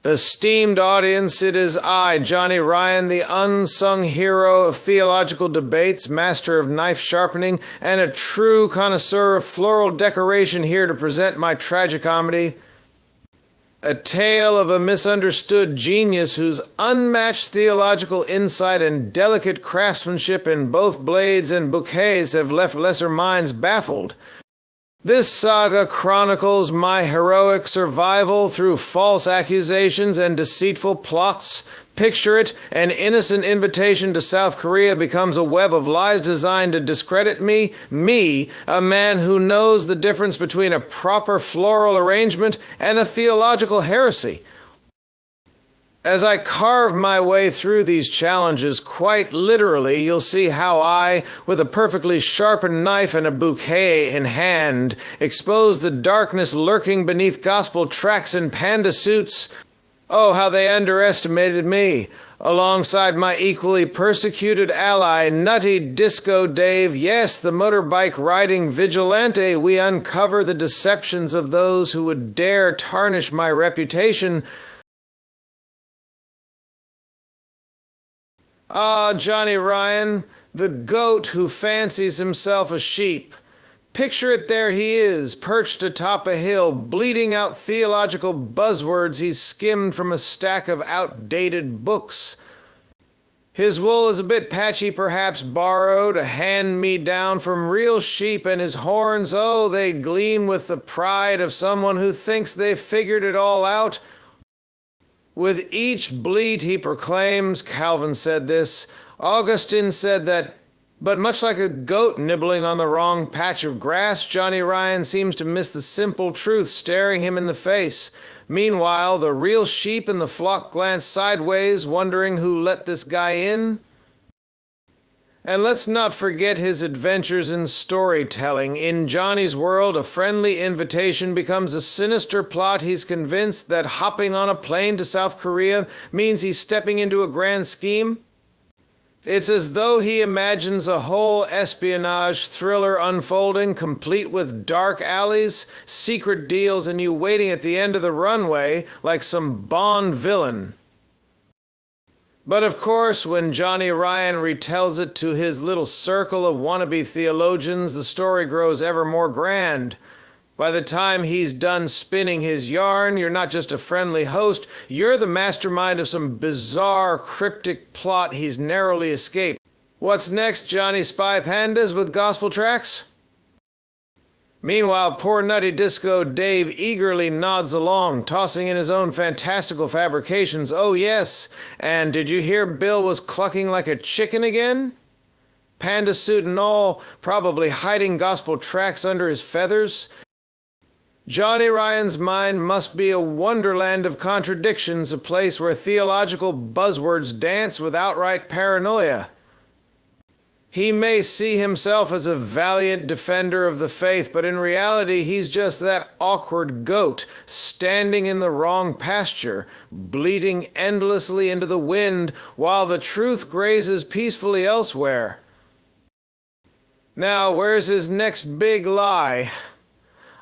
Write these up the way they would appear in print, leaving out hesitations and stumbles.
Esteemed audience, it is I, Jonnie-Ryan, the unsung hero of theological debates, master of knife sharpening, and a true connoisseur of floral decoration, here to present my tragicomedy. A tale of a misunderstood genius whose unmatched theological insight and delicate craftsmanship in both blades and bouquets have left lesser minds baffled. This saga chronicles my heroic survival through false accusations and deceitful plots. Picture it, an innocent invitation to South Korea becomes a web of lies designed to discredit me, a man who knows the difference between a proper floral arrangement and a theological heresy. As I carve my way through these challenges, quite literally, you'll see how I, with a perfectly sharpened knife and a bouquet in hand, expose the darkness lurking beneath gospel tracts and panda suits. Oh, how they underestimated me. Alongside my equally persecuted ally, Nutty Disco Dave, yes, the motorbike-riding vigilante, we uncover the deceptions of those who would dare tarnish my reputation. Ah, Jonnie-Ryan, the goat who fancies himself a sheep. Picture it, there he is, perched atop a hill, bleating out theological buzzwords he's skimmed from a stack of outdated books. His wool is a bit patchy, perhaps borrowed, a hand-me-down from real sheep, and his horns, oh, they gleam with the pride of someone who thinks they've figured it all out. With each bleat he proclaims, Calvin said this, Augustine said that, but much like a goat nibbling on the wrong patch of grass, Jonnie-Ryan seems to miss the simple truth staring him in the face. Meanwhile, the real sheep in the flock glance sideways, wondering who let this guy in. And let's not forget his adventures in storytelling. In Johnny's world, a friendly invitation becomes a sinister plot. He's convinced that hopping on a plane to South Korea means he's stepping into a grand scheme. It's as though he imagines a whole espionage thriller unfolding, complete with dark alleys, secret deals, and you waiting at the end of the runway like some Bond villain. But of course, when Jonnie-Ryan retells it to his little circle of wannabe theologians, the story grows ever more grand. By the time he's done spinning his yarn, you're not just a friendly host, you're the mastermind of some bizarre, cryptic plot he's narrowly escaped. What's next, Johnny Spy Pandas with gospel tracks? Meanwhile, poor Nutty Disco Dave eagerly nods along, tossing in his own fantastical fabrications. Oh yes, and did you hear Bill was clucking like a chicken again? Panda suit and all, probably hiding gospel tracks under his feathers. Jonnie-Ryan's mind must be a wonderland of contradictions, a place where theological buzzwords dance with outright paranoia. He may see himself as a valiant defender of the faith, but in reality he's just that awkward goat, standing in the wrong pasture, bleating endlessly into the wind, while the truth grazes peacefully elsewhere. Now, where's his next big lie?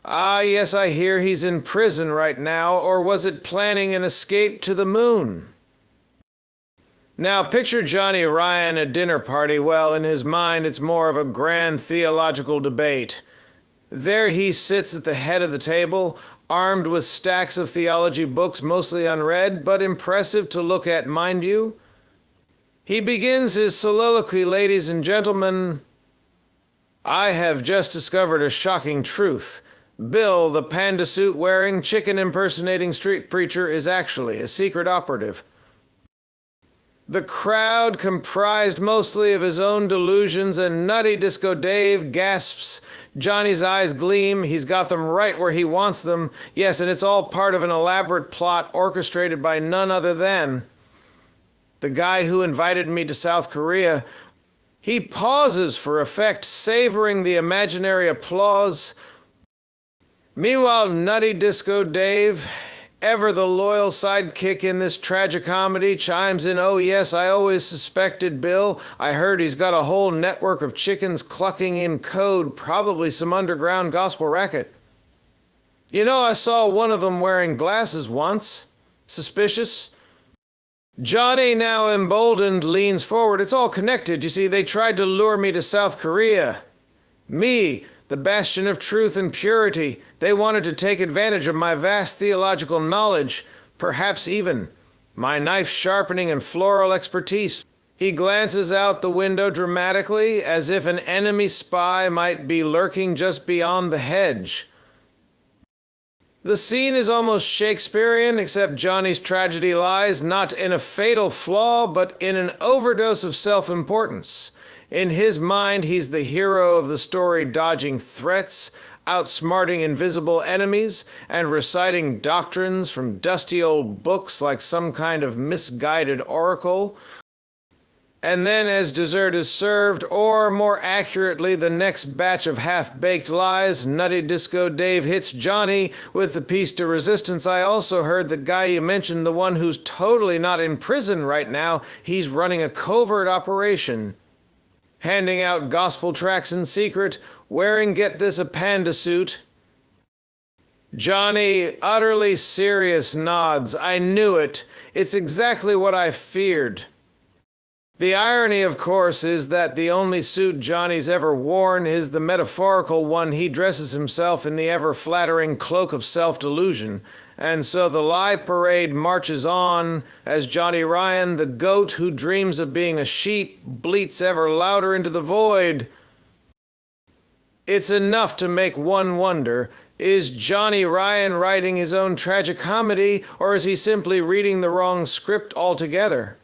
Ah, yes, I hear he's in prison right now, or was it planning an escape to the moon? Now, picture Jonnie-Ryan at a dinner party. Well, in his mind, it's more of a grand theological debate. There he sits at the head of the table, armed with stacks of theology books, mostly unread, but impressive to look at, mind you. He begins his soliloquy, ladies and gentlemen. I have just discovered a shocking truth. Bill, the panda suit-wearing, chicken-impersonating street preacher, is actually a secret operative. The crowd, comprised mostly of his own delusions, and Nutty Disco Dave gasps. Johnny's eyes gleam. He's got them right where he wants them. Yes, and it's all part of an elaborate plot orchestrated by none other than the guy who invited me to South Korea. He pauses for effect, savoring the imaginary applause. Meanwhile, Nutty Disco Dave, ever the loyal sidekick in this tragicomedy, chimes in, oh yes, I always suspected Bill. I heard he's got a whole network of chickens clucking in code, probably some underground gospel racket. You know, I saw one of them wearing glasses once. Suspicious? Johnny, now emboldened, leans forward. It's all connected. You see, they tried to lure me to South Korea. Me, the bastion of truth and purity. They wanted to take advantage of my vast theological knowledge, perhaps even my knife-sharpening and floral expertise. He glances out the window dramatically, as if an enemy spy might be lurking just beyond the hedge. The scene is almost Shakespearean, except Johnny's tragedy lies not in a fatal flaw, but in an overdose of self-importance. In his mind, he's the hero of the story, dodging threats, outsmarting invisible enemies, and reciting doctrines from dusty old books like some kind of misguided oracle. And then as dessert is served, or more accurately, the next batch of half-baked lies, Nutty Disco Dave hits Johnny with the piece de resistance. I also heard the guy you mentioned, the one who's totally not in prison right now, he's running a covert operation. Handing out gospel tracts in secret, wearing, get this, a panda suit. Johnny, utterly serious, nods. I knew it. It's exactly what I feared. The irony, of course, is that the only suit Johnny's ever worn is the metaphorical one. He dresses himself in the ever-flattering cloak of self-delusion. And so the lie parade marches on as Jonnie-Ryan, the goat who dreams of being a sheep, bleats ever louder into the void. It's enough to make one wonder, is Jonnie-Ryan writing his own tragicomedy, or is he simply reading the wrong script altogether?